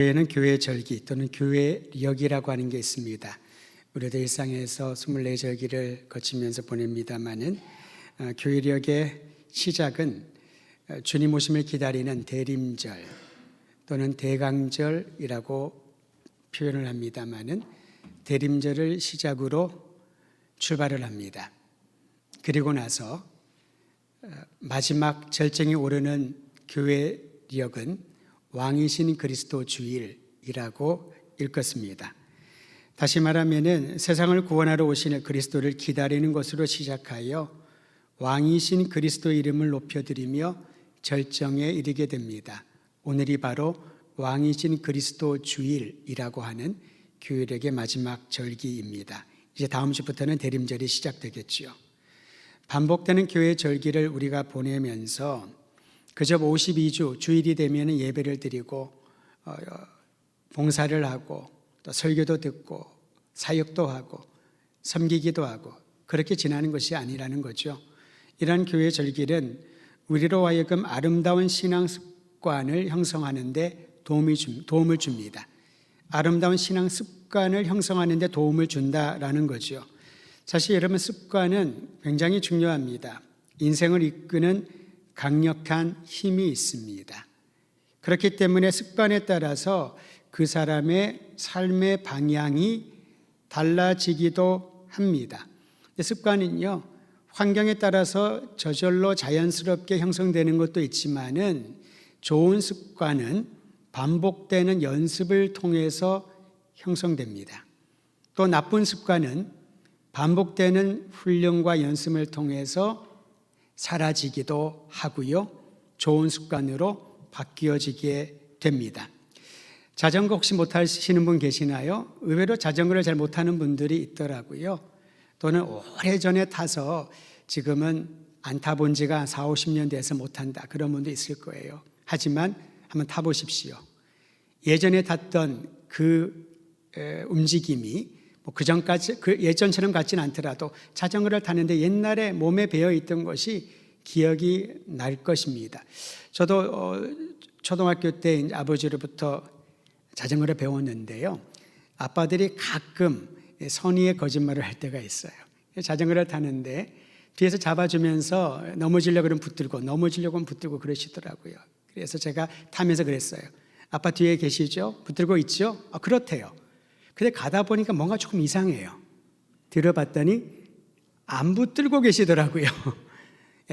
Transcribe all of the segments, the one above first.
교회는 교회 절기 또는 교회력이라고 하는 게 있습니다. 우리도 일상에서 24절기를 거치면서 보냅니다마는 교회력의 시작은 주님 오심을 기다리는 대림절 또는 대강절이라고 표현을 합니다마는 대림절을 시작으로 출발을 합니다. 그리고 나서 마지막 절정에 오르는 교회력은 왕이신 그리스도 주일이라고 읽었습니다. 다시 말하면 세상을 구원하러 오시는 그리스도를 기다리는 것으로 시작하여 왕이신 그리스도 이름을 높여드리며 절정에 이르게 됩니다. 오늘이 바로 왕이신 그리스도 주일이라고 하는 교회력의 마지막 절기입니다. 이제 다음 주부터는 대림절이 시작되겠지요. 반복되는 교회 절기를 우리가 보내면서 그저 52주 주일이 되면 예배를 드리고 봉사를 하고 또 설교도 듣고 사역도 하고 섬기기도 하고 그렇게 지나는 것이 아니라는 거죠. 이러한 교회 절기는 우리로 하여금 아름다운 신앙 습관을 형성하는 데 도움을 줍니다. 아름다운 신앙 습관을 형성하는 데 도움을 준다라는 거죠. 사실 여러분, 습관은 굉장히 중요합니다. 인생을 이끄는 강력한 힘이 있습니다. 그렇기 때문에 습관에 따라서 그 사람의 삶의 방향이 달라지기도 합니다. 습관은요, 환경에 따라서 저절로 자연스럽게 형성되는 것도 있지만은 좋은 습관은 반복되는 연습을 통해서 형성됩니다. 또 나쁜 습관은 반복되는 훈련과 연습을 통해서 사라지기도 하고요, 좋은 습관으로 바뀌어지게 됩니다. 자전거 혹시 못하시는 분 계시나요? 의외로 자전거를 잘 못하는 분들이 있더라고요. 또는 오래전에 타서 지금은 안 타본 지가 4, 50년 돼서 못한다, 그런 분도 있을 거예요. 하지만 한번 타보십시오. 예전에 탔던 그 움직임이 예전처럼 같지는 않더라도 자전거를 타는데 옛날에 몸에 배어있던 것이 기억이 날 것입니다. 저도 초등학교 때 아버지로부터 자전거를 배웠는데요, 아빠들이 가끔 선의의 거짓말을 할 때가 있어요. 자전거를 타는데 뒤에서 잡아주면서 넘어지려고 그러면 붙들고 넘어지려고 하면 붙들고 그러시더라고요. 그래서 제가 타면서 그랬어요. 아빠 뒤에 계시죠? 붙들고 있죠? 그렇대요. 근데 가다 보니까 뭔가 조금 이상해요. 들어봤더니 안 붙들고 계시더라고요.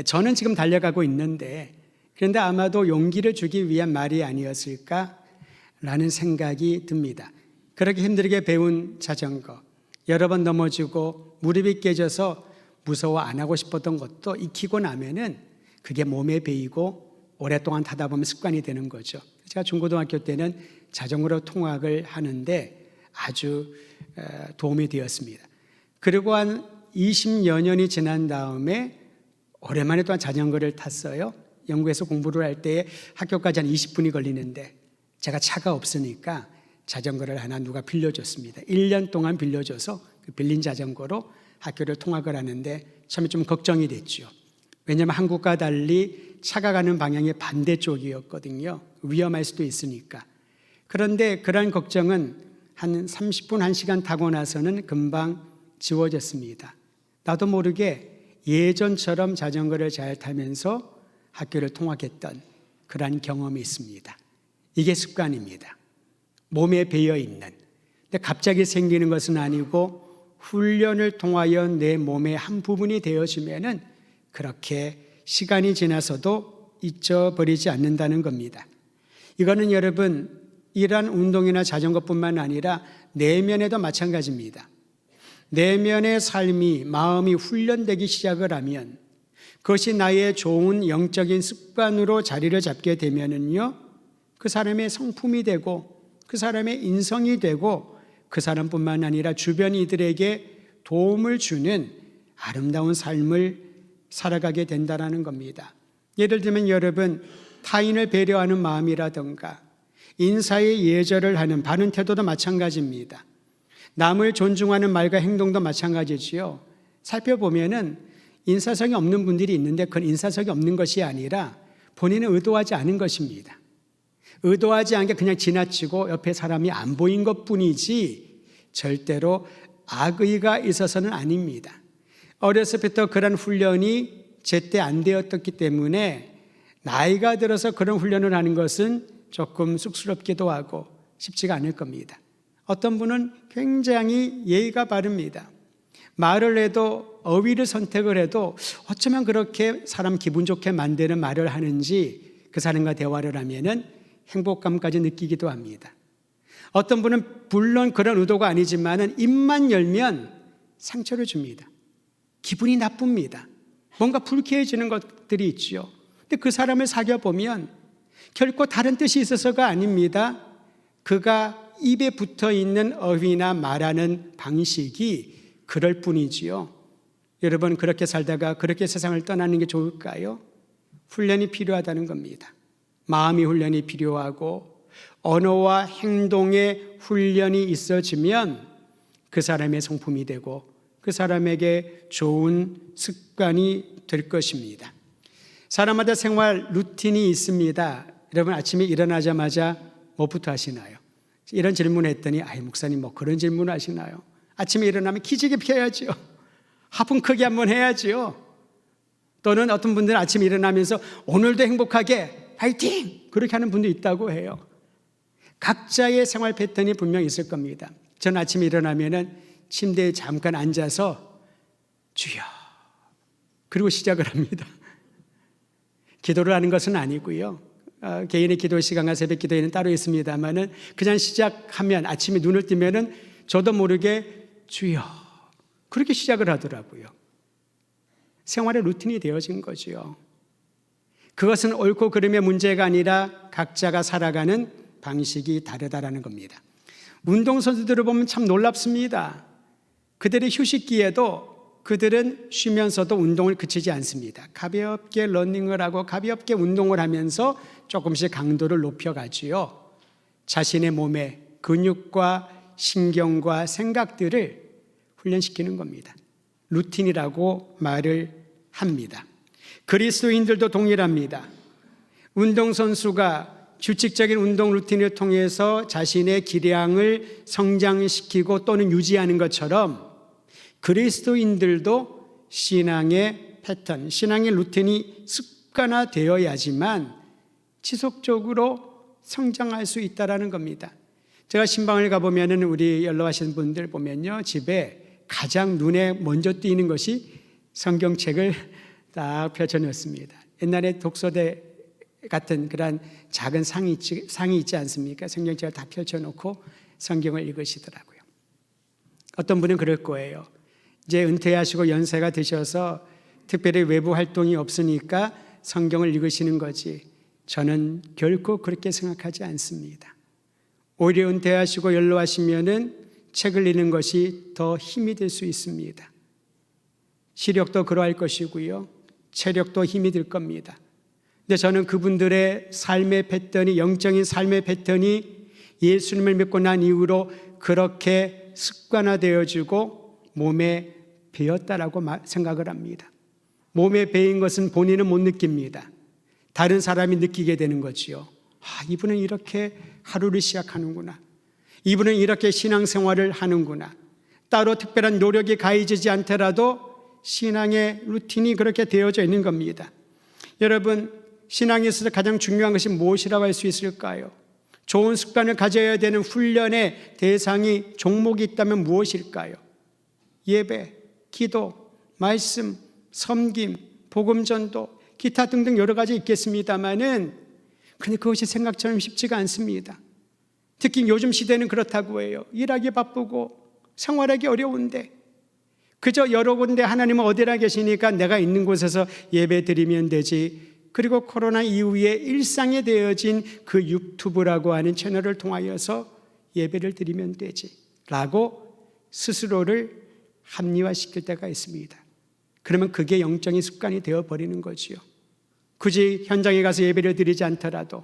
저는 지금 달려가고 있는데, 그런데 아마도 용기를 주기 위한 말이 아니었을까라는 생각이 듭니다. 그렇게 힘들게 배운 자전거, 여러 번 넘어지고 무릎이 깨져서 무서워 안 하고 싶었던 것도 익히고 나면은 그게 몸에 배이고 오랫동안 타다 보면 습관이 되는 거죠. 제가 중고등학교 때는 자전거로 통학을 하는데 아주 도움이 되었습니다. 그리고 한 20여 년이 지난 다음에 오랜만에 또한 자전거를 탔어요. 영국에서 공부를 할 때 학교까지 한 20분이 걸리는데 제가 차가 없으니까 자전거를 하나 누가 빌려줬습니다. 1년 동안 빌려줘서 그 빌린 자전거로 학교를 통학을 하는데 처음에 좀 걱정이 됐죠. 왜냐하면 한국과 달리 차가 가는 방향의 반대쪽이었거든요. 위험할 수도 있으니까. 그런데 그런 걱정은 한 30분, 1시간 타고 나서는 금방 지워졌습니다. 나도 모르게 예전처럼 자전거를 잘 타면서 학교를 통학했던 그런 경험이 있습니다. 이게 습관입니다. 몸에 배어있는. 근데 갑자기 생기는 것은 아니고 훈련을 통하여 내 몸의 한 부분이 되어지면은 그렇게 시간이 지나서도 잊어버리지 않는다는 겁니다. 이거는 여러분, 이러한 운동이나 자전거뿐만 아니라 내면에도 마찬가지입니다. 내면의 삶이, 마음이 훈련되기 시작을 하면 그것이 나의 좋은 영적인 습관으로 자리를 잡게 되면은요, 그 사람의 성품이 되고 그 사람의 인성이 되고 그 사람뿐만 아니라 주변 이들에게 도움을 주는 아름다운 삶을 살아가게 된다는 겁니다. 예를 들면 여러분, 타인을 배려하는 마음이라든가 인사의 예절을 하는 바른 태도도 마찬가지입니다. 남을 존중하는 말과 행동도 마찬가지지요. 살펴보면은 인사성이 없는 분들이 있는데 그건 인사성이 없는 것이 아니라 본인은 의도하지 않은 것입니다. 의도하지 않게 그냥 지나치고 옆에 사람이 안 보인 것뿐이지 절대로 악의가 있어서는 아닙니다. 어려서부터 그런 훈련이 제때 안 되었기 때문에 나이가 들어서 그런 훈련을 하는 것은 조금 쑥스럽기도 하고 쉽지가 않을 겁니다. 어떤 분은 굉장히 예의가 바릅니다. 말을 해도 어휘를 선택을 해도 어쩌면 그렇게 사람 기분 좋게 만드는 말을 하는지 그 사람과 대화를 하면은 행복감까지 느끼기도 합니다. 어떤 분은 물론 그런 의도가 아니지만은 입만 열면 상처를 줍니다. 기분이 나쁩니다. 뭔가 불쾌해지는 것들이 있죠. 근데 그 사람을 사귀어보면 결코 다른 뜻이 있어서가 아닙니다. 그가 입에 붙어 있는 어휘나 말하는 방식이 그럴 뿐이지요. 여러분, 그렇게 살다가 그렇게 세상을 떠나는 게 좋을까요? 훈련이 필요하다는 겁니다. 마음의 훈련이 필요하고 언어와 행동의 훈련이 있어지면 그 사람의 성품이 되고 그 사람에게 좋은 습관이 될 것입니다. 사람마다 생활 루틴이 있습니다. 여러분, 아침에 일어나자마자 뭐부터 하시나요? 이런 질문을 했더니 목사님 뭐 그런 질문을 하시나요? 아침에 일어나면 기지개 펴야죠. 화분 크게 한번 해야죠. 또는 어떤 분들은 아침에 일어나면서 오늘도 행복하게 파이팅! 그렇게 하는 분도 있다고 해요. 각자의 생활 패턴이 분명히 있을 겁니다. 저는 아침에 일어나면은 침대에 잠깐 앉아서 주여 그리고 시작을 합니다. 기도를 하는 것은 아니고요. 개인의 기도 시간과 새벽 기도에는 따로 있습니다만은 그냥 시작하면 아침에 눈을 뜨면은 저도 모르게 주여 그렇게 시작을 하더라고요. 생활의 루틴이 되어진 거죠. 그것은 옳고 그름의 문제가 아니라 각자가 살아가는 방식이 다르다라는 겁니다. 운동선수들을 보면 참 놀랍습니다. 그들의 휴식기에도 그들은 쉬면서도 운동을 그치지 않습니다. 가볍게 러닝을 하고 가볍게 운동을 하면서 조금씩 강도를 높여가지요. 자신의 몸의 근육과 신경과 생각들을 훈련시키는 겁니다. 루틴이라고 말을 합니다. 그리스도인들도 동일합니다. 운동선수가 규칙적인 운동 루틴을 통해서 자신의 기량을 성장시키고 또는 유지하는 것처럼 그리스도인들도 신앙의 패턴, 신앙의 루틴이 습관화되어야지만 지속적으로 성장할 수 있다는 겁니다. 제가 신방을 가보면 우리 연로하신 분들 보면요, 집에 가장 눈에 먼저 띄는 것이 성경책을 딱 펼쳐놓습니다. 옛날에 독서대 같은 그런 작은 상이 있지 않습니까? 성경책을 다 펼쳐놓고 성경을 읽으시더라고요. 어떤 분은 그럴 거예요. 이제 은퇴하시고 연세가 드셔서 특별히 외부 활동이 없으니까 성경을 읽으시는 거지. 저는 결코 그렇게 생각하지 않습니다. 오히려 은퇴하시고 연로하시면은 책을 읽는 것이 더 힘이 될 수 있습니다. 시력도 그러할 것이고요. 체력도 힘이 들 겁니다. 근데 저는 그분들의 삶의 패턴이, 영적인 삶의 패턴이 예수님을 믿고 난 이후로 그렇게 습관화되어지고 몸에 배었다라고 생각을 합니다. 몸에 배인 것은 본인은 못 느낍니다. 다른 사람이 느끼게 되는 거지요. 이분은 이렇게 하루를 시작하는구나. 이분은 이렇게 신앙생활을 하는구나. 따로 특별한 노력이 가해지지 않더라도 신앙의 루틴이 그렇게 되어져 있는 겁니다. 여러분, 신앙에 있어서 가장 중요한 것이 무엇이라고 할 수 있을까요? 좋은 습관을 가져야 되는 훈련의 대상이 종목이 있다면 무엇일까요? 예배, 기도, 말씀, 섬김, 복음전도, 기타 등등 여러 가지 있겠습니다만은 근데 그것이 생각처럼 쉽지가 않습니다. 특히 요즘 시대는 그렇다고 해요. 일하기 바쁘고 생활하기 어려운데 그저 여러 군데 하나님은 어디나 계시니까 내가 있는 곳에서 예배 드리면 되지. 그리고 코로나 이후에 일상에 되어진 그 유튜브라고 하는 채널을 통하여서 예배를 드리면 되지 라고 스스로를 합리화시킬 때가 있습니다. 그러면 그게 영적인 습관이 되어버리는 거지요. 굳이 현장에 가서 예배를 드리지 않더라도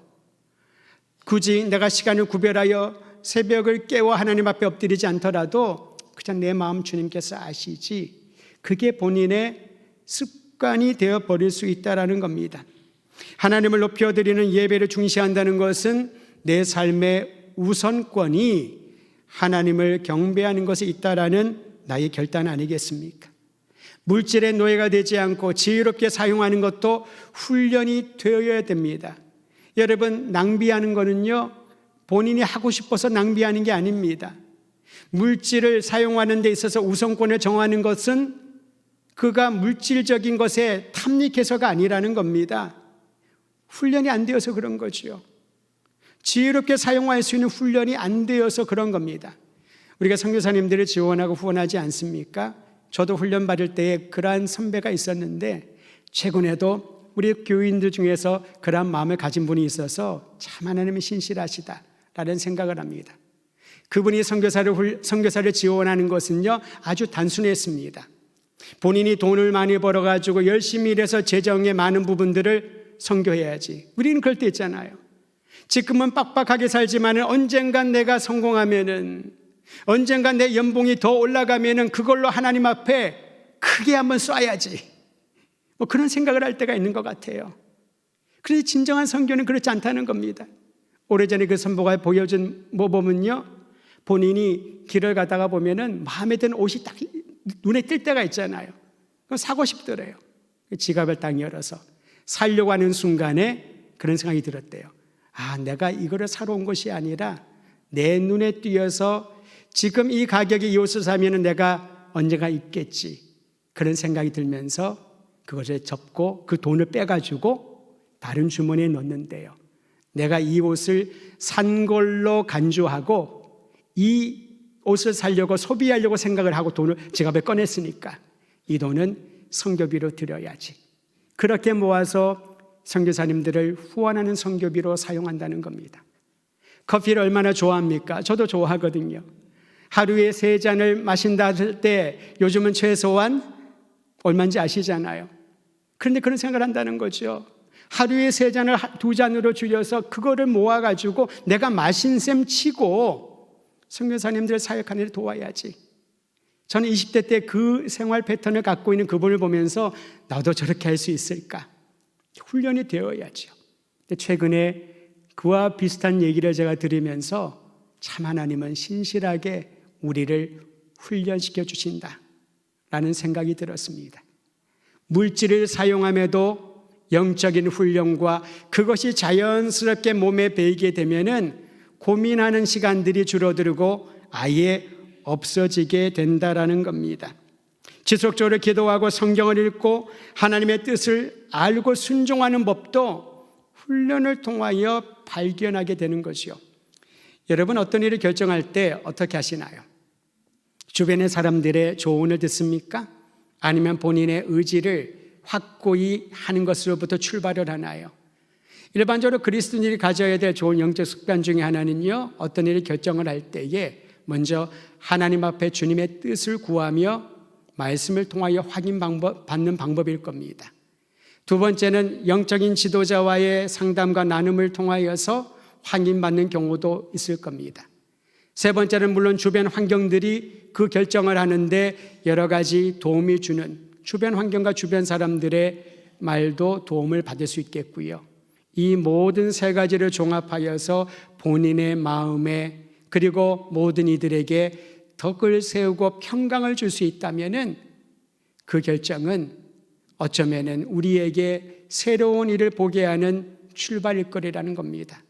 굳이 내가 시간을 구별하여 새벽을 깨워 하나님 앞에 엎드리지 않더라도 그냥 내 마음 주님께서 아시지 그게 본인의 습관이 되어버릴 수 있다는 겁니다. 하나님을 높여드리는 예배를 중시한다는 것은 내 삶의 우선권이 하나님을 경배하는 것에 있다라는 나의 결단 아니겠습니까? 물질의 노예가 되지 않고 지혜롭게 사용하는 것도 훈련이 되어야 됩니다. 여러분, 낭비하는 거는요, 본인이 하고 싶어서 낭비하는 게 아닙니다. 물질을 사용하는 데 있어서 우선권을 정하는 것은 그가 물질적인 것에 탐닉해서가 아니라는 겁니다. 훈련이 안 되어서 그런 거죠. 지혜롭게 사용할 수 있는 훈련이 안 되어서 그런 겁니다. 우리가 선교사님들을 지원하고 후원하지 않습니까? 저도 훈련 받을 때에 그러한 선배가 있었는데 최근에도 우리 교인들 중에서 그러한 마음을 가진 분이 있어서 참 하나님이 신실하시다라는 생각을 합니다. 그분이 선교사를 지원하는 것은요, 아주 단순했습니다. 본인이 돈을 많이 벌어가지고 열심히 일해서 재정의 많은 부분들을 선교해야지. 우리는 그럴 때 있잖아요. 지금은 빡빡하게 살지만 언젠간 내가 성공하면은, 언젠간 내 연봉이 더 올라가면은 그걸로 하나님 앞에 크게 한번 쏴야지. 뭐 그런 생각을 할 때가 있는 것 같아요. 그런데 진정한 선교는 그렇지 않다는 겁니다. 오래전에 그 선보가 보여준 모범은요, 본인이 길을 가다가 보면은 마음에 드는 옷이 딱 눈에 띌 때가 있잖아요. 그럼 사고 싶더래요. 지갑을 딱 열어서 살려고 하는 순간에 그런 생각이 들었대요. 아, 내가 이거를 사러 온 것이 아니라 내 눈에 띄어서 지금 이 가격에 이 옷을 사면 내가 언젠가 입겠지. 그런 생각이 들면서 그것을 접고 그 돈을 빼가지고 다른 주머니에 넣는데요. 내가 이 옷을 산 걸로 간주하고 이 옷을 사려고 소비하려고 생각을 하고 돈을 지갑에 꺼냈으니까 이 돈은 선교비로 드려야지. 그렇게 모아서 선교사님들을 후원하는 선교비로 사용한다는 겁니다. 커피를 얼마나 좋아합니까? 저도 좋아하거든요. 하루에 3잔을 마신다 할 때 요즘은 최소한 얼마인지 아시잖아요. 그런데 그런 생각을 한다는 거죠. 하루에 3잔을 2잔으로 줄여서 그거를 모아가지고 내가 마신 셈 치고 선교사님들 사역하는 데 도와야지. 저는 20대 때 그 생활 패턴을 갖고 있는 그분을 보면서 나도 저렇게 할 수 있을까? 훈련이 되어야죠. 근데 최근에 그와 비슷한 얘기를 제가 들으면서 참 하나님은 신실하게 우리를 훈련시켜 주신다라는 생각이 들었습니다. 물질을 사용함에도 영적인 훈련과 그것이 자연스럽게 몸에 배이게 되면은 고민하는 시간들이 줄어들고 아예 없어지게 된다라는 겁니다. 지속적으로 기도하고 성경을 읽고 하나님의 뜻을 알고 순종하는 법도 훈련을 통하여 발견하게 되는 것이요. 여러분, 어떤 일을 결정할 때 어떻게 하시나요? 주변의 사람들의 조언을 듣습니까? 아니면 본인의 의지를 확고히 하는 것으로부터 출발을 하나요? 일반적으로 그리스도인이 가져야 될 좋은 영적 습관 중에 하나는요, 어떤 일을 결정을 할 때에 먼저 하나님 앞에 주님의 뜻을 구하며 말씀을 통하여 받는 방법일 겁니다. 두 번째는 영적인 지도자와의 상담과 나눔을 통하여서 확인받는 경우도 있을 겁니다. 세 번째는 물론 주변 환경들이 그 결정을 하는데 여러 가지 도움이 주는 주변 환경과 주변 사람들의 말도 도움을 받을 수 있겠고요. 이 모든 세 가지를 종합하여서 본인의 마음에 그리고 모든 이들에게 덕을 세우고 평강을 줄 수 있다면은 그 결정은 어쩌면은 우리에게 새로운 일을 보게 하는 출발일 거리라는 겁니다.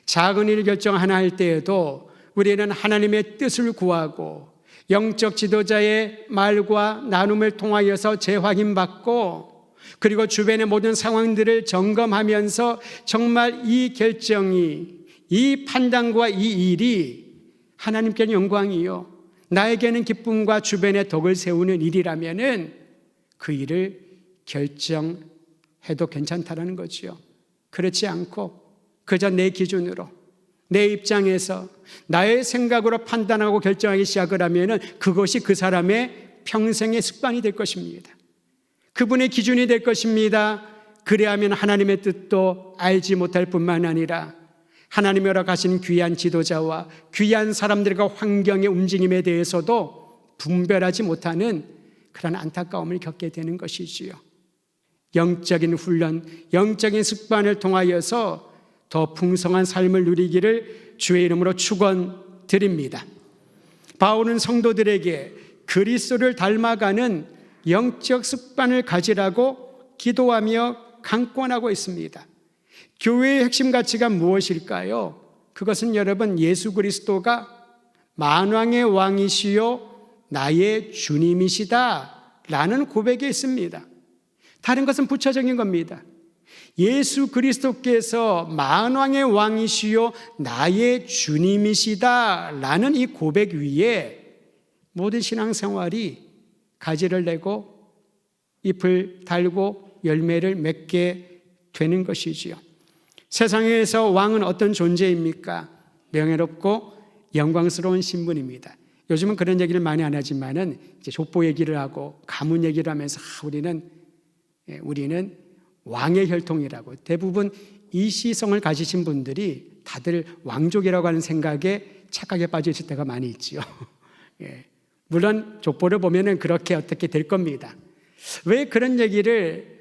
작은 일 결정 하나 할 때에도 우리는 하나님의 뜻을 구하고 영적 지도자의 말과 나눔을 통하여서 재확인받고 그리고 주변의 모든 상황들을 점검하면서 정말 이 결정이, 이 판단과 이 일이 하나님께는 영광이요, 나에게는 기쁨과 주변에 덕을 세우는 일이라면은 그 일을 결정해도 괜찮다라는 거지요. 그렇지 않고 그저 내 기준으로, 내 입장에서 나의 생각으로 판단하고 결정하기 시작을 하면은 그것이 그 사람의 평생의 습관이 될 것입니다. 그분의 기준이 될 것입니다. 그래야면 하나님의 뜻도 알지 못할 뿐만 아니라 하나님이 허락하신 귀한 지도자와 귀한 사람들과 환경의 움직임에 대해서도 분별하지 못하는 그런 안타까움을 겪게 되는 것이지요. 영적인 훈련, 영적인 습관을 통하여서 더 풍성한 삶을 누리기를 주의 이름으로 축원드립니다. 바울은 성도들에게 그리스도를 닮아가는 영적 습관을 가지라고 기도하며 강권하고 있습니다. 교회의 핵심 가치가 무엇일까요? 그것은 여러분, 예수 그리스도가 만왕의 왕이시요 나의 주님이시다 라는 고백이 있습니다. 다른 것은 부차적인 겁니다. 예수 그리스도께서 만왕의 왕이시요 나의 주님이시다 라는 이 고백 위에 모든 신앙생활이 가지를 내고 잎을 달고 열매를 맺게 되는 것이지요. 세상에서 왕은 어떤 존재입니까? 명예롭고 영광스러운 신분입니다. 요즘은 그런 얘기를 많이 안 하지만은 이제 족보 얘기를 하고 가문 얘기를 하면서 우리는 왕의 혈통이라고, 대부분 이 시성을 가지신 분들이 다들 왕족이라고 하는 생각에 착각에 빠져 있을 때가 많이 있지요. 물론 족보를 보면은 그렇게 어떻게 될 겁니다. 왜 그런 얘기를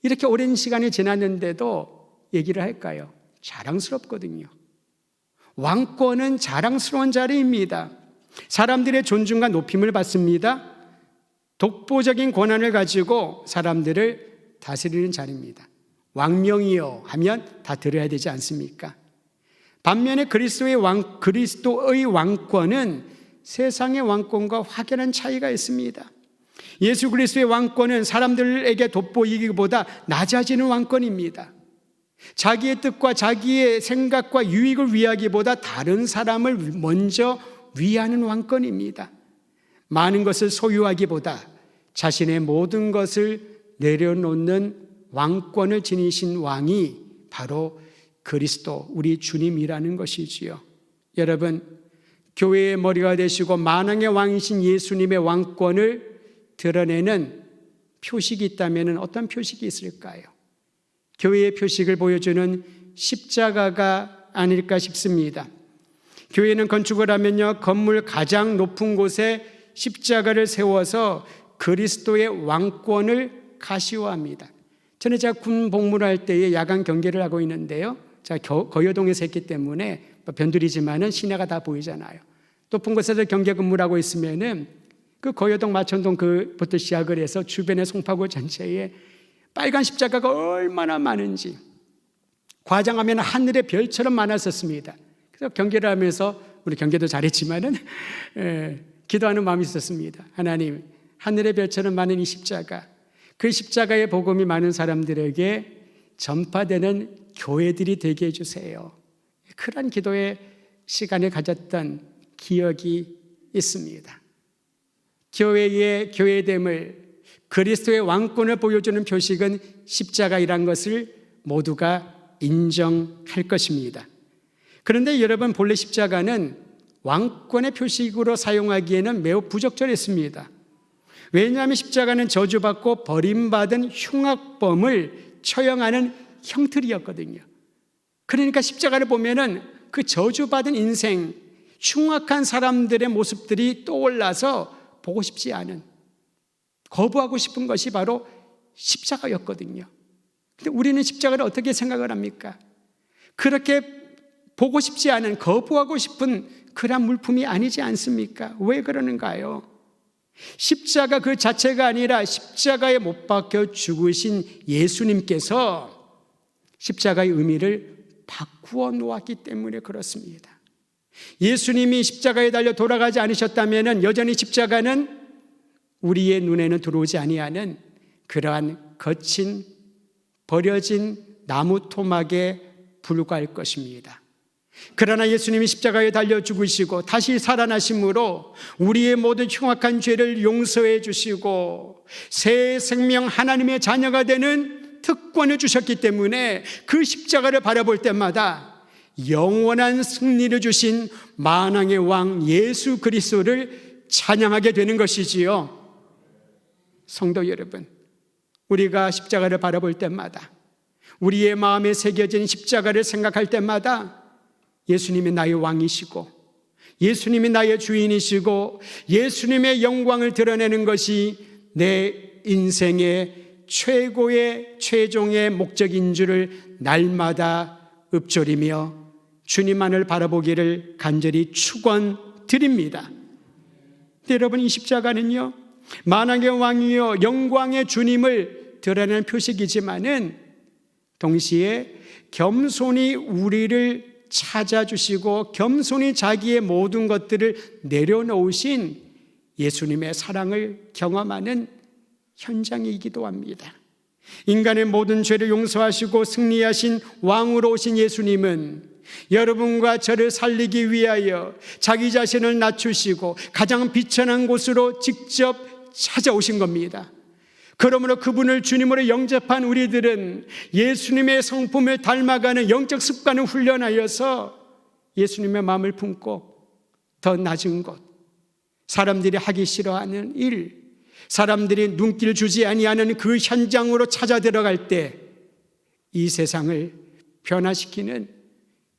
이렇게 오랜 시간이 지났는데도 얘기를 할까요? 자랑스럽거든요. 왕권은 자랑스러운 자리입니다. 사람들의 존중과 높임을 받습니다. 독보적인 권한을 가지고 사람들을 다스리는 자리입니다. 왕명이요 하면 다 들어야 되지 않습니까? 반면에 그리스도의 왕권은 세상의 왕권과 확연한 차이가 있습니다. 예수 그리스도의 왕권은 사람들에게 돋보이기보다 낮아지는 왕권입니다. 자기의 뜻과 자기의 생각과 유익을 위하기보다 다른 사람을 먼저 위하는 왕권입니다. 많은 것을 소유하기보다 자신의 모든 것을 내려놓는 왕권을 지니신 왕이 바로 그리스도, 우리 주님이라는 것이지요. 여러분, 교회의 머리가 되시고 만왕의 왕이신 예수님의 왕권을 드러내는 표식이 있다면 어떤 표식이 있을까요? 교회의 표식을 보여주는 십자가가 아닐까 싶습니다. 교회는 건축을 하면요, 건물 가장 높은 곳에 십자가를 세워서 그리스도의 왕권을 가시화합니다. 저는 제가 군 복무를 할 때에 야간 경계를 하고 있는데요, 제가 거여동에서 했기 때문에 변두리지만은 시내가 다 보이잖아요. 높은 곳에서 경계 근무를 하고 있으면은 그 거여동 마천동 그부터 시작을 해서 주변의 송파구 전체에 빨간 십자가가 얼마나 많은지 과장하면 하늘의 별처럼 많았었습니다. 그래서 경계를 하면서, 우리 경계도 잘했지만은 기도하는 마음이 있었습니다. 하나님, 하늘의 별처럼 많은 이 십자가, 그 십자가의 복음이 많은 사람들에게 전파되는 교회들이 되게 해주세요. 그런 기도의 시간을 가졌던 기억이 있습니다. 교회의 교회됨을, 그리스도의 왕권을 보여주는 표식은 십자가이란 것을 모두가 인정할 것입니다. 그런데 여러분, 본래 십자가는 왕권의 표식으로 사용하기에는 매우 부적절했습니다. 왜냐하면 십자가는 저주받고 버림받은 흉악범을 처형하는 형틀이었거든요. 그러니까 십자가를 보면은 그 저주받은 인생, 흉악한 사람들의 모습들이 떠올라서 보고 싶지 않은, 거부하고 싶은 것이 바로 십자가였거든요. 근데 우리는 십자가를 어떻게 생각을 합니까? 그렇게 보고 싶지 않은, 거부하고 싶은 그런 물품이 아니지 않습니까? 왜 그러는가요? 십자가 그 자체가 아니라 십자가에 못 박혀 죽으신 예수님께서 십자가의 의미를 바꾸어 놓았기 때문에 그렇습니다. 예수님이 십자가에 달려 돌아가지 않으셨다면 여전히 십자가는 우리의 눈에는 들어오지 아니하는 그러한 거친 버려진 나무 토막에 불과할 것입니다. 그러나 예수님이 십자가에 달려 죽으시고 다시 살아나심으로 우리의 모든 흉악한 죄를 용서해 주시고 새 생명, 하나님의 자녀가 되는 특권을 주셨기 때문에 그 십자가를 바라볼 때마다 영원한 승리를 주신 만왕의 왕 예수 그리스도를 찬양하게 되는 것이지요. 성도 여러분, 우리가 십자가를 바라볼 때마다, 우리의 마음에 새겨진 십자가를 생각할 때마다 예수님이 나의 왕이시고 예수님이 나의 주인이시고 예수님의 영광을 드러내는 것이 내 인생의 최고의 최종의 목적인 줄을 날마다 읊조리며 주님만을 바라보기를 간절히 축원드립니다. 여러분, 이 십자가는요, 만왕의 왕이요 영광의 주님을 드러내는 표식이지만은 동시에 겸손히 우리를 찾아주시고 겸손히 자기의 모든 것들을 내려놓으신 예수님의 사랑을 경험하는 현장이기도 합니다. 인간의 모든 죄를 용서하시고 승리하신 왕으로 오신 예수님은 여러분과 저를 살리기 위하여 자기 자신을 낮추시고 가장 비천한 곳으로 직접 찾아오신 겁니다. 그러므로 그분을 주님으로 영접한 우리들은 예수님의 성품을 닮아가는 영적 습관을 훈련하여서 예수님의 마음을 품고 더 낮은 곳, 사람들이 하기 싫어하는 일, 사람들이 눈길 주지 아니하는 그 현장으로 찾아 들어갈 때 이 세상을 변화시키는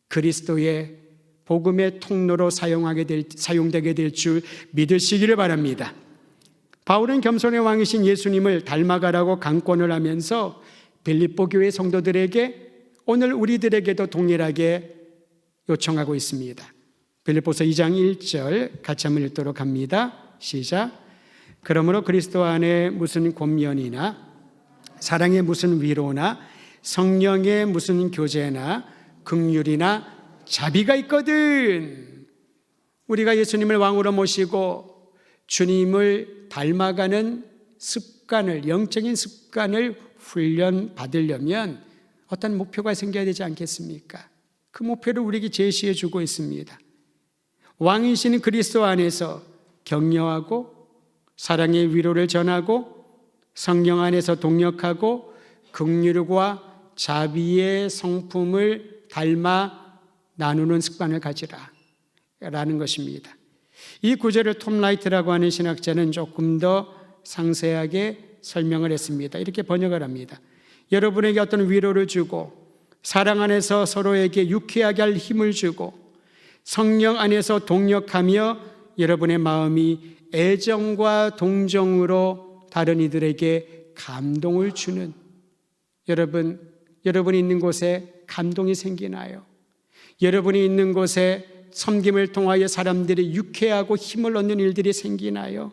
그리스도의 복음의 통로로 사용되게 될 줄 믿으시기를 바랍니다. 바울은 겸손의 왕이신 예수님을 닮아가라고 강권을 하면서 빌립보 교회 성도들에게 오늘 우리들에게도 동일하게 요청하고 있습니다. 빌립보서 2장 1절 같이 한번 읽도록 합니다. 시작. 그러므로 그리스도 안에 무슨 권면이나 사랑의 무슨 위로나 성령의 무슨 교제나 긍휼이나 자비가 있거든. 우리가 예수님을 왕으로 모시고 주님을 닮아가는 습관을, 영적인 습관을 훈련받으려면 어떤 목표가 생겨야 되지 않겠습니까? 그 목표를 우리에게 제시해 주고 있습니다. 왕이신 그리스도 안에서 격려하고 사랑의 위로를 전하고 성령 안에서 동역하고 긍휼과 자비의 성품을 닮아 나누는 습관을 가지라 라는 것입니다. 이 구절을 톰 라이트라고 하는 신학자는 조금 더 상세하게 설명을 했습니다. 이렇게 번역을 합니다. 여러분에게 어떤 위로를 주고 사랑 안에서 서로에게 유쾌하게 할 힘을 주고 성령 안에서 동역하며 여러분의 마음이 애정과 동정으로 다른 이들에게 감동을 주는, 여러분이 있는 곳에 감동이 생기나요? 여러분이 있는 곳에 섬김을 통하여 사람들이 유쾌하고 힘을 얻는 일들이 생기나요?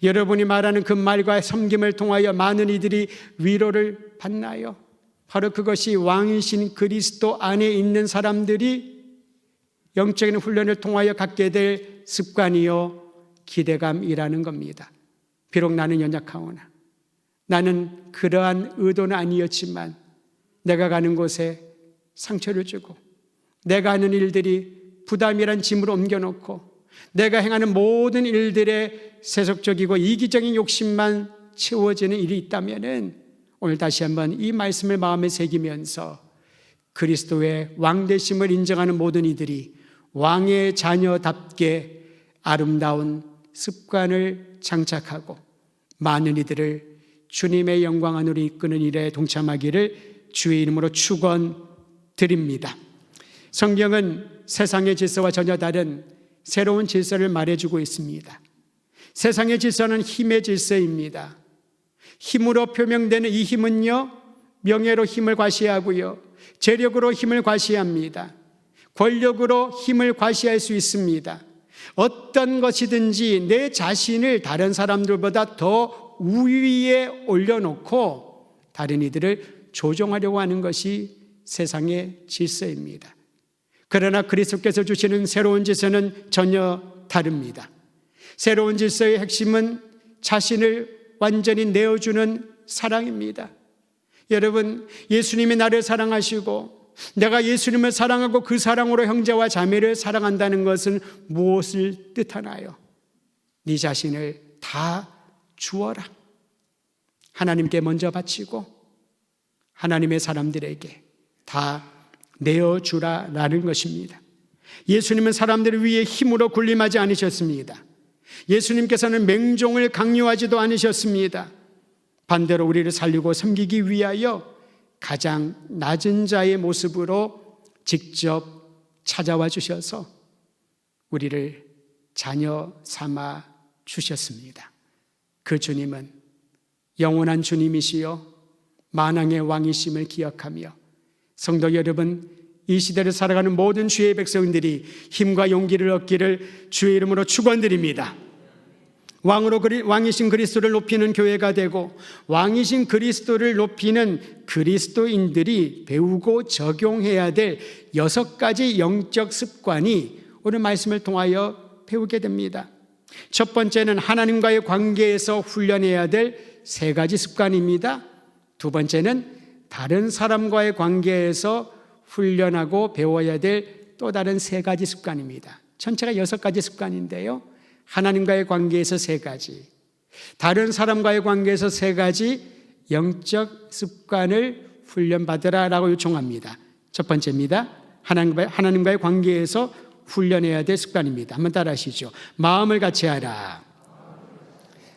여러분이 말하는 그 말과 섬김을 통하여 많은 이들이 위로를 받나요? 바로 그것이 왕이신 그리스도 안에 있는 사람들이 영적인 훈련을 통하여 갖게 될 습관이요 기대감이라는 겁니다. 비록 나는 연약하오나, 나는 그러한 의도는 아니었지만 내가 가는 곳에 상처를 주고 내가 하는 일들이 부담이란 짐으로 옮겨놓고 내가 행하는 모든 일들에 세속적이고 이기적인 욕심만 채워지는 일이 있다면 오늘 다시 한번 이 말씀을 마음에 새기면서 그리스도의 왕되심을 인정하는 모든 이들이 왕의 자녀답게 아름다운 습관을 장착하고 많은 이들을 주님의 영광 안으로 이끄는 일에 동참하기를 주의 이름으로 축원드립니다. 성경은 세상의 질서와 전혀 다른 새로운 질서를 말해주고 있습니다. 세상의 질서는 힘의 질서입니다. 힘으로 표명되는 이 힘은요, 명예로 힘을 과시하고요, 재력으로 힘을 과시합니다. 권력으로 힘을 과시할 수 있습니다. 어떤 것이든지 내 자신을 다른 사람들보다 더 우위에 올려놓고 다른 이들을 조종하려고 하는 것이 세상의 질서입니다. 그러나 그리스도께서 주시는 새로운 질서는 전혀 다릅니다. 새로운 질서의 핵심은 자신을 완전히 내어주는 사랑입니다. 여러분, 예수님이 나를 사랑하시고 내가 예수님을 사랑하고 그 사랑으로 형제와 자매를 사랑한다는 것은 무엇을 뜻하나요? 네 자신을 다 주어라. 하나님께 먼저 바치고 하나님의 사람들에게 다 내어주라라는 것입니다. 예수님은 사람들을 위해 힘으로 군림하지 않으셨습니다. 예수님께서는 맹종을 강요하지도 않으셨습니다. 반대로 우리를 살리고 섬기기 위하여 가장 낮은 자의 모습으로 직접 찾아와 주셔서 우리를 자녀 삼아 주셨습니다. 그 주님은 영원한 주님이시요 만왕의 왕이심을 기억하며 성도 여러분, 이 시대를 살아가는 모든 주의 백성들이 힘과 용기를 얻기를 주의 이름으로 축원드립니다. 왕이신 그리스도를 높이는 교회가 되고 왕이신 그리스도를 높이는 그리스도인들이 배우고 적용해야 될 6가지 영적 습관이 오늘 말씀을 통하여 배우게 됩니다. 첫 번째는 하나님과의 관계에서 훈련해야 될 3가지 습관입니다. 두 번째는 다른 사람과의 관계에서 훈련하고 배워야 될 또 다른 3가지 습관입니다. 전체가 6가지 습관인데요, 하나님과의 관계에서 3가지, 다른 사람과의 관계에서 3가지 영적 습관을 훈련받으라 라고 요청합니다. 첫 번째입니다. 하나님과의 관계에서 훈련해야 될 습관입니다. 한번 따라 하시죠. 마음을 같이 하라.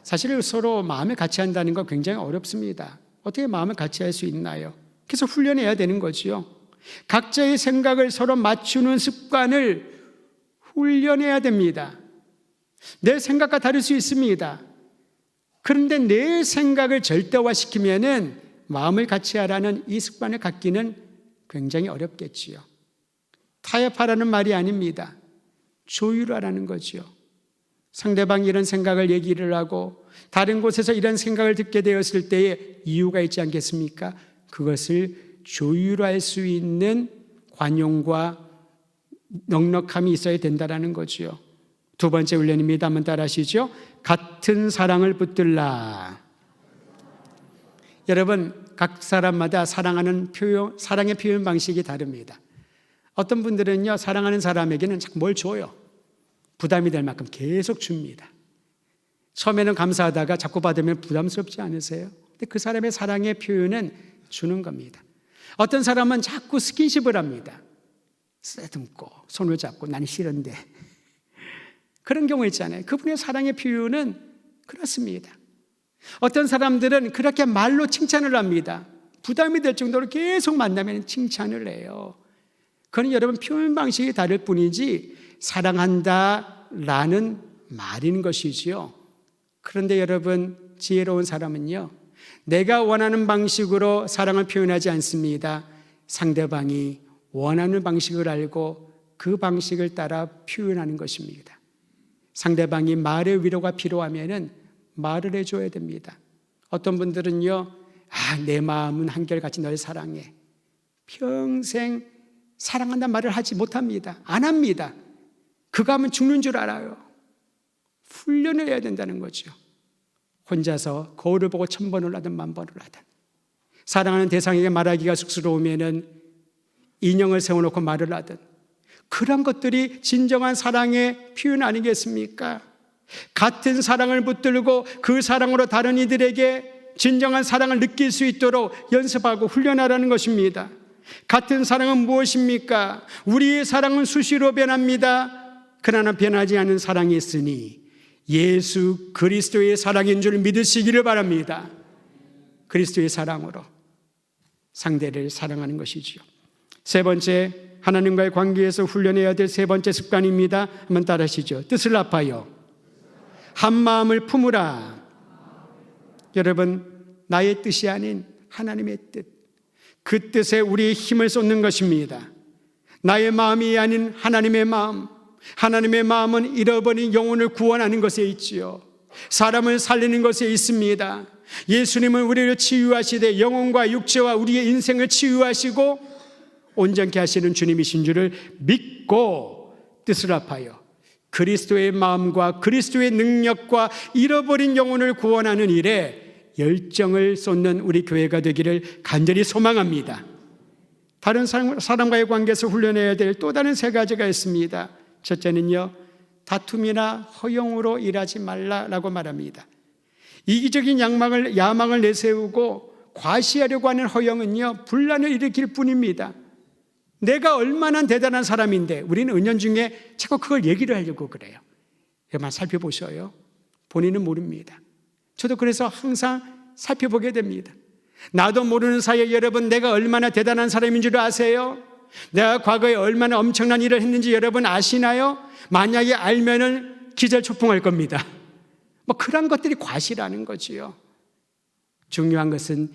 사실 서로 마음을 같이 한다는 건 굉장히 어렵습니다. 어떻게 마음을 같이 할 수 있나요? 그래서 훈련해야 되는 거죠. 각자의 생각을 서로 맞추는 습관을 훈련해야 됩니다. 내 생각과 다를 수 있습니다. 그런데 내 생각을 절대화시키면은 마음을 같이 하라는 이 습관을 갖기는 굉장히 어렵겠지요. 타협하라는 말이 아닙니다. 조율하라는 거죠. 상대방이 이런 생각을 얘기를 하고 다른 곳에서 이런 생각을 듣게 되었을 때에 이유가 있지 않겠습니까? 그것을 조율할 수 있는 관용과 넉넉함이 있어야 된다는 거죠. 두 번째 훈련입니다. 한번 따라 하시죠. 같은 사랑을 붙들라. 여러분, 각 사람마다 사랑의 표현 방식이 다릅니다. 어떤 분들은요, 사랑하는 사람에게는 자꾸 뭘 줘요. 부담이 될 만큼 계속 줍니다. 처음에는 감사하다가 자꾸 받으면 부담스럽지 않으세요? 근데 그 사람의 사랑의 표현은 주는 겁니다. 어떤 사람은 자꾸 스킨십을 합니다. 쓰다듬고 손을 잡고 난 싫은데, 그런 경우 있잖아요. 그분의 사랑의 표현은 그렇습니다. 어떤 사람들은 그렇게 말로 칭찬을 합니다. 부담이 될 정도로 계속 만나면 칭찬을 해요. 그건 여러분 표현 방식이 다를 뿐이지 사랑한다라는 말인 것이지요. 그런데 여러분, 지혜로운 사람은요, 내가 원하는 방식으로 사랑을 표현하지 않습니다. 상대방이 원하는 방식을 알고 그 방식을 따라 표현하는 것입니다. 상대방이 말의 위로가 필요하면은 말을 해줘야 됩니다. 어떤 분들은요, 내 마음은 한결같이 널 사랑해. 평생 사랑한다는 말을 하지 못합니다. 안 합니다. 그거 하면 죽는 줄 알아요. 훈련을 해야 된다는 거죠. 혼자서 거울을 보고 1000번을 하든 10,000번을 하든, 사랑하는 대상에게 말하기가 쑥스러우면은 인형을 세워놓고 말을 하든, 그런 것들이 진정한 사랑의 표현 아니겠습니까? 같은 사랑을 붙들고 그 사랑으로 다른 이들에게 진정한 사랑을 느낄 수 있도록 연습하고 훈련하라는 것입니다. 같은 사랑은 무엇입니까? 우리의 사랑은 수시로 변합니다. 그러나 변하지 않은 사랑이 있으니 예수 그리스도의 사랑인 줄 믿으시기를 바랍니다. 그리스도의 사랑으로 상대를 사랑하는 것이지요. 세 번째, 하나님과의 관계에서 훈련해야 될 세 번째 습관입니다. 한번 따라 하시죠. 뜻을 합하여 한 마음을 품으라. 여러분, 나의 뜻이 아닌 하나님의 뜻, 그 뜻에 우리의 힘을 쏟는 것입니다. 나의 마음이 아닌 하나님의 마음, 하나님의 마음은 잃어버린 영혼을 구원하는 것에 있지요. 사람을 살리는 것에 있습니다. 예수님은 우리를 치유하시되 영혼과 육체와 우리의 인생을 치유하시고 온전케 하시는 주님이신 줄을 믿고 뜻을 합하여 그리스도의 마음과 그리스도의 능력과 잃어버린 영혼을 구원하는 일에 열정을 쏟는 우리 교회가 되기를 간절히 소망합니다. 다른 사람과의 관계에서 훈련해야 될 또 다른 세 가지가 있습니다. 첫째는요, 다툼이나 허용으로 일하지 말라라고 말합니다. 이기적인 야망을 내세우고 과시하려고 하는 허용은요, 분란을 일으킬 뿐입니다. 내가 얼마나 대단한 사람인데 우리는 은연중에 자꾸 그걸 얘기를 하려고 그래요. 여러분 살펴보셔요. 본인은 모릅니다. 저도 그래서 항상 살펴보게 됩니다. 나도 모르는 사이에 여러분, 내가 얼마나 대단한 사람인 줄 아세요? 내가 과거에 얼마나 엄청난 일을 했는지 여러분 아시나요? 만약에 알면은 기절초풍할 겁니다. 그런 것들이 과시라는 거지요. 중요한 것은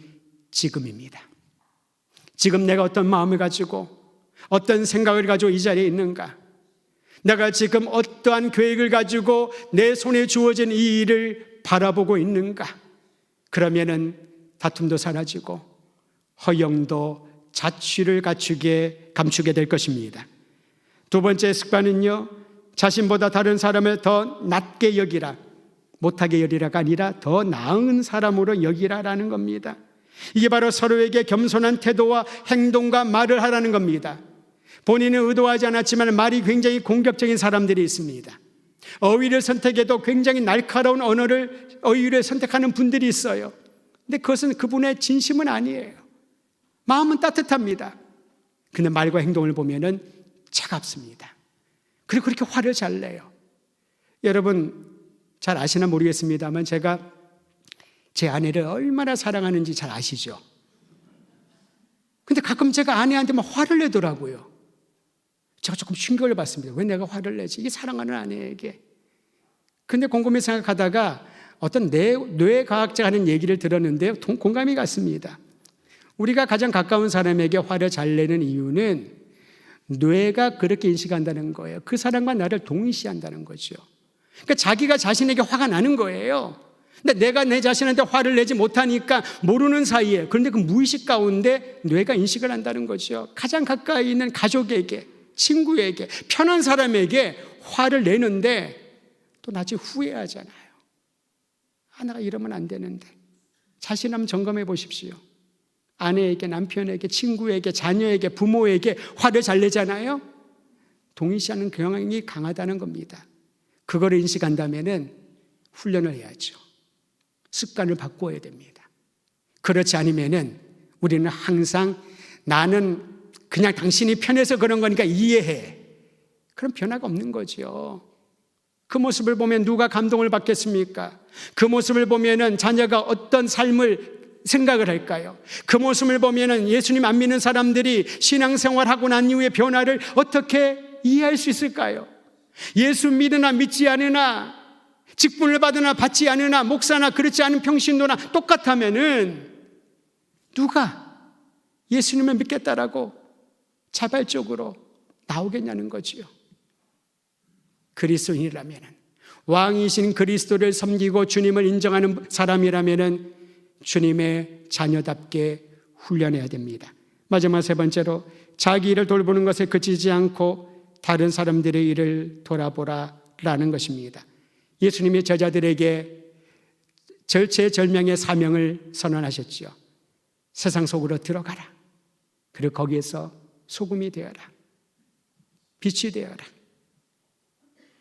지금입니다. 지금 내가 어떤 마음을 가지고 어떤 생각을 가지고 이 자리에 있는가? 내가 지금 어떠한 계획을 가지고 내 손에 주어진 이 일을 바라보고 있는가? 그러면은 다툼도 사라지고 허영도 자취를 감추게 될 것입니다. 두 번째 습관은요, 자신보다 다른 사람을 더 낮게 여기라, 못하게 여기라가 아니라 더 나은 사람으로 여기라라는 겁니다. 이게 바로 서로에게 겸손한 태도와 행동과 말을 하라는 겁니다. 본인은 의도하지 않았지만 말이 굉장히 공격적인 사람들이 있습니다. 어휘를 선택해도 굉장히 날카로운 어휘를 선택하는 분들이 있어요. 근데 그것은 그분의 진심은 아니에요. 마음은 따뜻합니다. 근데 말과 행동을 보면은 차갑습니다. 그리고 그렇게 화를 잘 내요. 여러분 잘 아시나 모르겠습니다만 제가 제 아내를 얼마나 사랑하는지 잘 아시죠? 근데 가끔 제가 아내한테 막 화를 내더라고요. 제가 조금 충격을 받습니다. 왜 내가 화를 내지? 이게 사랑하는 아내에게. 근데 곰곰이 생각하다가 어떤 뇌과학자가 하는 얘기를 들었는데요, 공감이 갔습니다. 우리가 가장 가까운 사람에게 화를 잘 내는 이유는 뇌가 그렇게 인식한다는 거예요. 그 사람과 나를 동일시한다는 거죠. 그러니까 자기가 자신에게 화가 나는 거예요. 근데 내가 내 자신한테 화를 내지 못하니까 모르는 사이에, 그런데 그 무의식 가운데 뇌가 인식을 한다는 거죠. 가장 가까이 있는 가족에게, 친구에게, 편한 사람에게 화를 내는데 또 나중에 후회하잖아요. 내가 이러면 안 되는데. 자신 한번 점검해 보십시오. 아내에게, 남편에게, 친구에게, 자녀에게, 부모에게 화를 잘 내잖아요. 동의시하는 경향이 강하다는 겁니다. 그거를 인식한다면은 훈련을 해야죠. 습관을 바꿔야 됩니다. 그렇지 않으면은 우리는 항상 나는 그냥 당신이 편해서 그런 거니까 이해해. 그런 변화가 없는 거죠. 그 모습을 보면 누가 감동을 받겠습니까? 그 모습을 보면은 자녀가 어떤 삶을 생각을 할까요? 그 모습을 보면은 예수님 안 믿는 사람들이 신앙생활하고 난 이후의 변화를 어떻게 이해할 수 있을까요? 예수 믿으나 믿지 않으나, 직분을 받으나 받지 않으나, 목사나 그렇지 않은 평신도나 똑같다면은 누가 예수님을 믿겠다라고 자발적으로 나오겠냐는 거지요. 그리스도인이라면은, 왕이신 그리스도를 섬기고 주님을 인정하는 사람이라면은 주님의 자녀답게 훈련해야 됩니다. 마지막 세 번째로, 자기 일을 돌보는 것에 그치지 않고 다른 사람들의 일을 돌아보라라는 것입니다. 예수님이 제자들에게 절체절명의 사명을 선언하셨죠. 세상 속으로 들어가라. 그리고 거기에서 소금이 되어라. 빛이 되어라.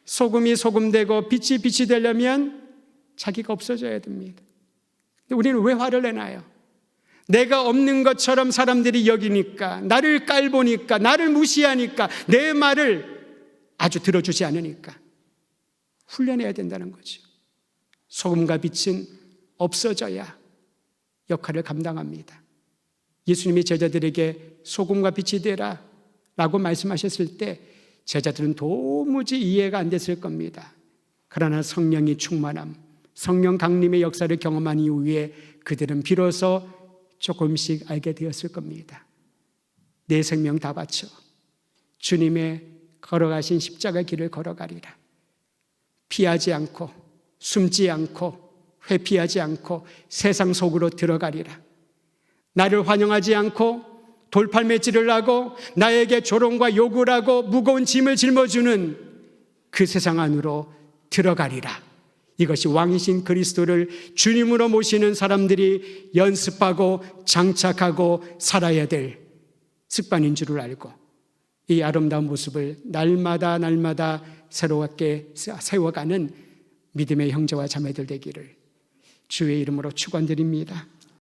소금이 소금되고 빛이 빛이 되려면 자기가 없어져야 됩니다. 우리는 왜 화를 내나요? 내가 없는 것처럼 사람들이 여기니까, 나를 깔보니까, 나를 무시하니까, 내 말을 아주 들어주지 않으니까. 훈련해야 된다는 거죠. 소금과 빛은 없어져야 역할을 감당합니다. 예수님이 제자들에게 소금과 빛이 되라 라고 말씀하셨을 때 제자들은 도무지 이해가 안 됐을 겁니다. 그러나 성령이 충만함, 성령 강림의 역사를 경험한 이후에 그들은 비로소 조금씩 알게 되었을 겁니다. 내 생명 다 바쳐 주님의 걸어가신 십자가 길을 걸어가리라. 피하지 않고, 숨지 않고, 회피하지 않고 세상 속으로 들어가리라. 나를 환영하지 않고 돌팔매질을 하고 나에게 조롱과 욕을 하고 무거운 짐을 짊어주는 그 세상 안으로 들어가리라. 이것이 왕이신 그리스도를 주님으로 모시는 사람들이 연습하고 장착하고 살아야 될 습관인 줄을 알고, 이 아름다운 모습을 날마다 새롭게 세워가는 믿음의 형제와 자매들 되기를 주의 이름으로 축원드립니다.